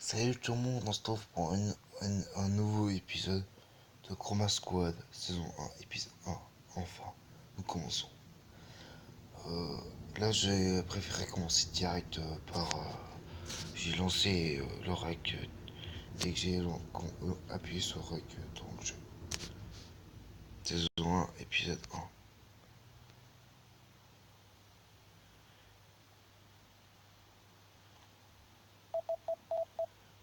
Salut tout le monde, on se trouve pour un nouveau épisode de Chroma Squad, saison 1, épisode 1. Enfin, nous commençons. Là, j'ai préféré commencer direct par... j'ai lancé le rec dès que j'ai appuyé sur rec dans le jeu. Saison 1, épisode 1.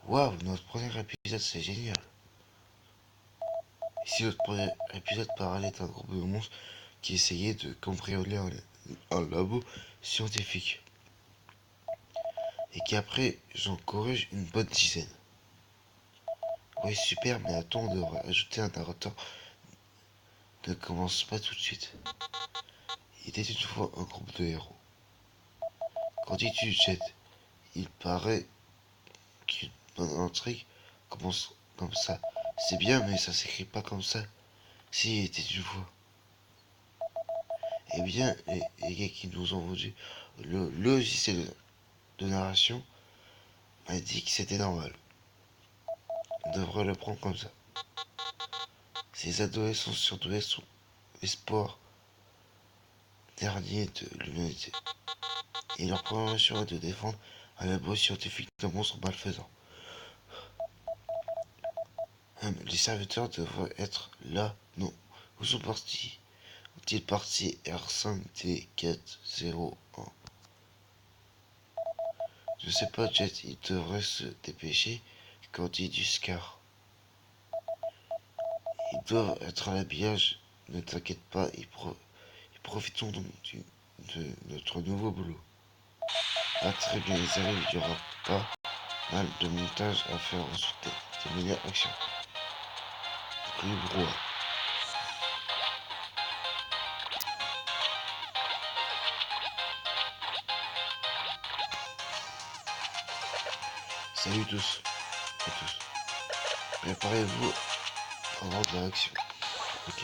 Waouh, notre premier épisode, c'est génial. Ici, notre premier épisode parlait d'un groupe de monstres qui essayait de cambrioler un labo scientifique. Et qu'après, j'en corrige une bonne dizaine. Oui, super, mais attends de rajouter un narrateur. Ne commence pas tout de suite. Il était une fois un groupe de héros. Quand tu jettes, il paraît qu'une bonne intrigue commence comme ça. C'est bien, mais ça s'écrit pas comme ça. Si, il était une fois. Eh bien, les gars qui nous ont vendu le logiciel de narration m'a dit que c'était normal. On devrait le prendre comme ça. Ces adolescents surdoués sont l'espoir dernier de l'humanité. Et leur première mission est de défendre un labo scientifique de monstres malfaisants. Les serviteurs devraient être là. Non. Où sont partis? Ont-ils parti R5T401? Je sais pas, Jet, ils devraient se dépêcher quand dit du Scar. Ils doivent être à l'habillage. Ne t'inquiète pas, profitons donc de notre nouveau boulot. Ah très bien, ils arrivent, il n'y aura pas mal de montage à faire ensuite des meilleures actions. Rue Brouhaha. Salut tous à tous. Préparez-vous avant de l'action. Ok.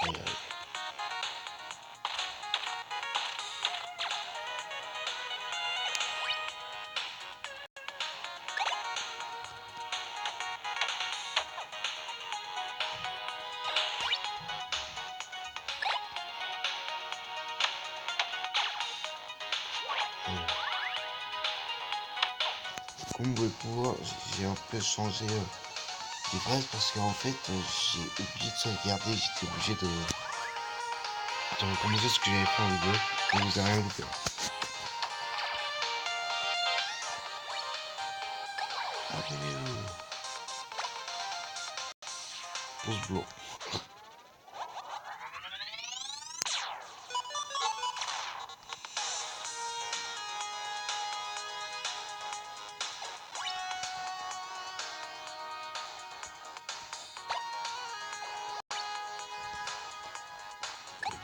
Allez, allez. Comme vous pouvez voir, j'ai un peu changé les phrases parce qu'en fait j'ai oublié de sauvegarder, j'étais obligé de recommencer ce que j'avais fait en vidéo, mais vous avez rien loupé. Abonnez-vous. Pouce bleu.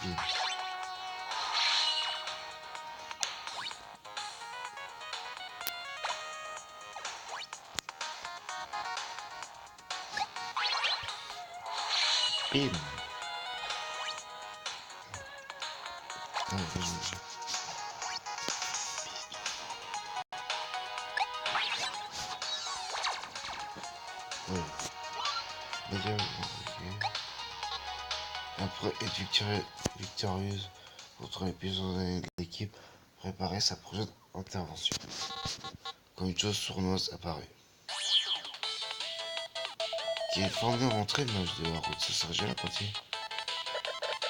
Bien. Bim. Ah, ouais. D'ailleurs, ok. Après être victorieuse contre les plusieurs années de l'équipe, préparer sa prochaine intervention. Quand une chose sournoise apparaît. Qui est formé en entrée de match de la route, ça serait la partie.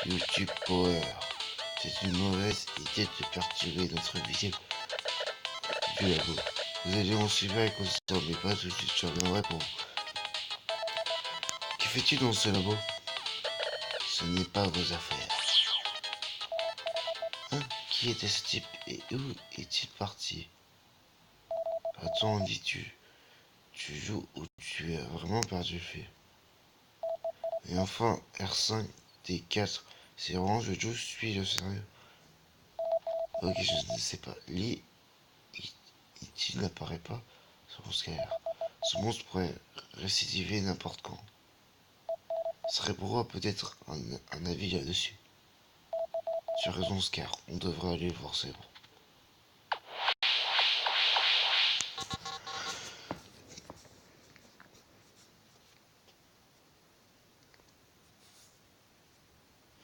YouTube Power. C'est une mauvaise idée de perturber notre visite du labo. Vous allez en suivre et considérez pas tout de suite, je reviendrai pour vous. Que fais-tu dans ce labo? Ce n'est pas vos affaires. Hein? Qui était ce type et où est-il parti? Attends, dis-tu, tu joues ou tu as vraiment perdu le fil? Et enfin, R5, D4, c'est orange, je joue, suis-je sérieux? Ok, je ne sais pas. Il n'apparaît pas sur mon scanner. Ce monstre pourrait récidiver n'importe quand. Cerebro a peut-être un avis là-dessus. Tu as raison, Scar. On devrait aller voir Cerebro.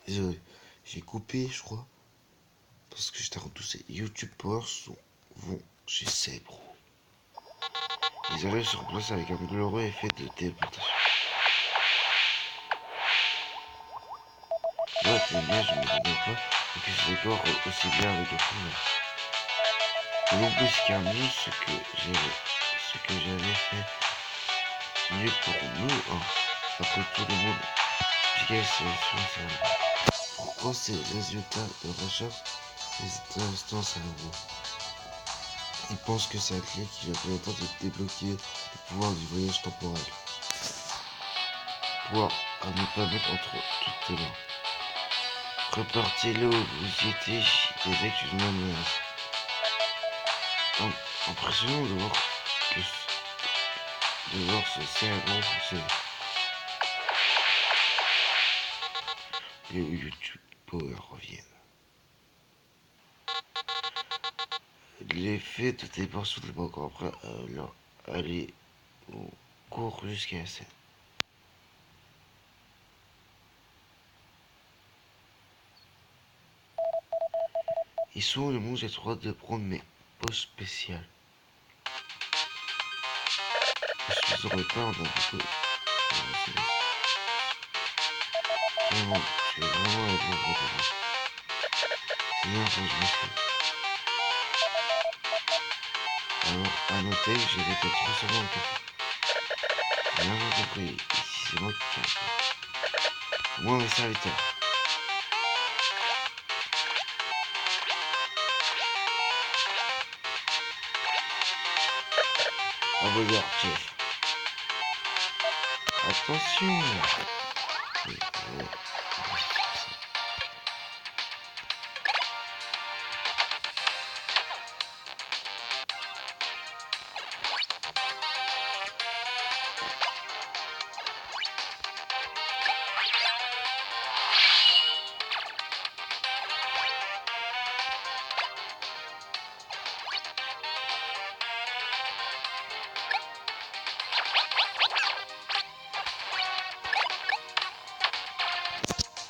Désolé, j'ai coupé, je crois, parce que j'étais retoussé. YouTube Power vont chez Cerebro. Ils arrivent sur place avec un glorieux effet de téléportation. Là, t'es bien, je ne me rappelle pas que ce décor aussi bien avec le fond. Non plus Scarby, ce que j'avais fait mieux pour nous, hein. Après tout le monde expliquait ça. Pourquoi ces résultats de recherche les instances à nouveau? Ils pensent que c'est la clé qui va permettre de débloquer le pouvoir du voyage temporel. Pouvoir à ne pas mettre entre toutes tes mains. Repartez-le où vous y étiez, des actes d'une menace. Impressionnant de voir ce cerveau fonctionner. Les YouTube Power reviennent. L'effet de téléportation n'est pas encore prêt à leur aller au cours jusqu'à la scène. Ils sont les monstres, j'ai le droit de prendre mes poches spéciales. Je ne pas en un peu. Vraiment, je vais vraiment aller voir votre droit. C'est bien quand je me suis. Alors, à noter, j'ai des têtes transformées en café. J'ai rien compris. Ici, c'est moi qui cache. Moi, mes serviteurs. Abonneur, chef. Attention. Oui, ouais.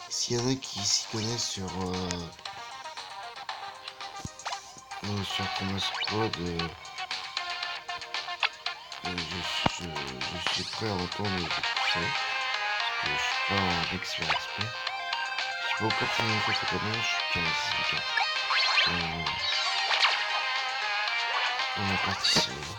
S'il y en a qui s'y connaissent sur Thomas Squad, je suis prêt à entendre tout ça. Je suis pas un expert. Je peux encore finir une fois cette année, je suis 15 dans la partie solo.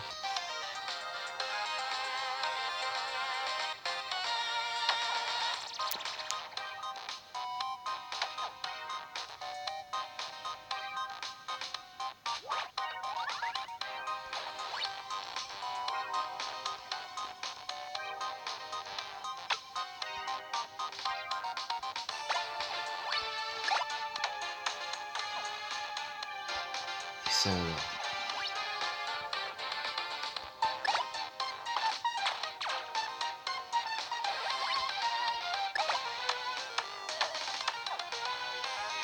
Et ça alors.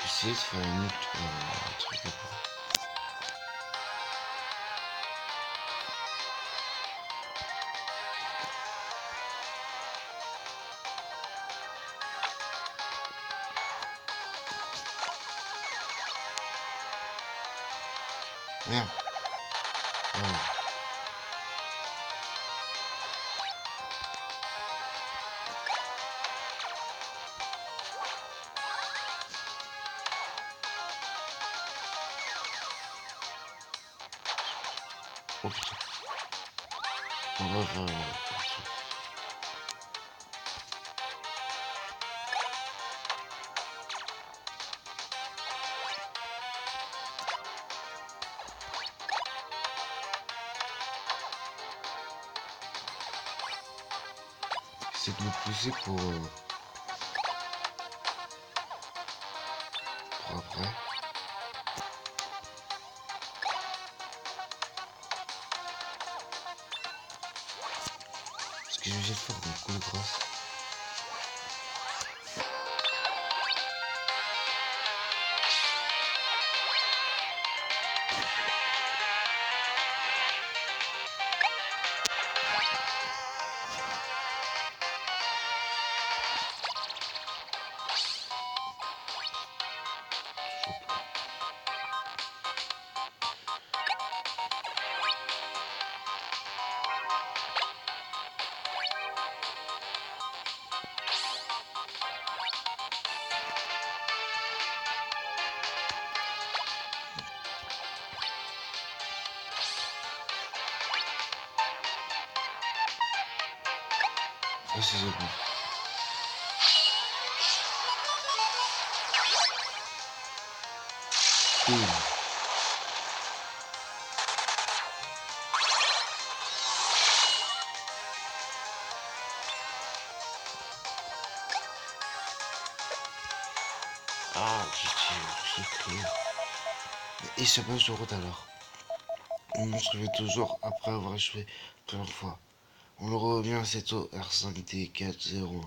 J'essaie de faire un autre truc après. Merde. Voilà. Oh putain. On va faire c'est de me pousser pour après. que je vais faire un coup de grâce. Ah, c'est bon. Boum. Ah, j'ai pris. Et ça passe de route alors. On se réveille toujours après avoir échoué plusieurs fois. On le revient à cette eau R5D401.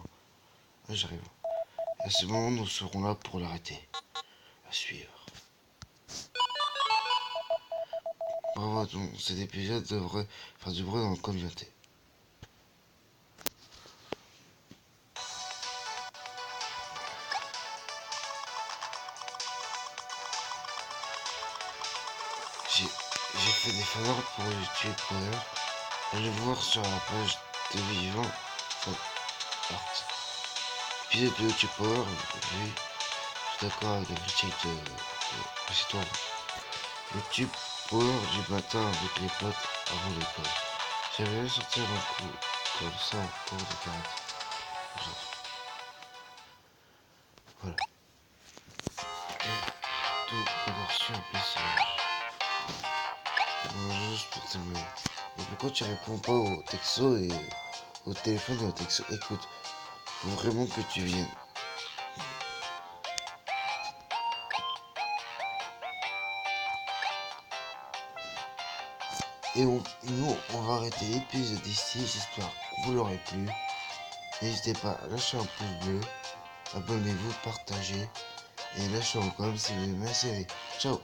Ah, j'arrive. À ce moment, nous serons là pour l'arrêter. À suivre. Bravo, donc cet épisode devrait faire du bruit dans la communauté. J'ai fait des faveurs pour YouTube Power. Allez voir sur la page de Vivant. Enfin, art. Épisode de YouTube Power, j'ai suis d'accord avec la critique de l'histoire. YouTube Power du matin avec les potes avant l'école. J'aimerais sortir un coup comme ça en cours de karaté. Voilà. Tout proportion appréciable. Juste pour terminer. Et pourquoi tu réponds pas au texto et au téléphone et au texto? Écoute, faut vraiment que tu viennes. Et nous, on va arrêter l'épisode ici. J'espère que vous l'aurez plu. N'hésitez pas à lâcher un pouce bleu. Abonnez-vous, partagez. Et lâchez un comme si vous aimez la série. Ciao!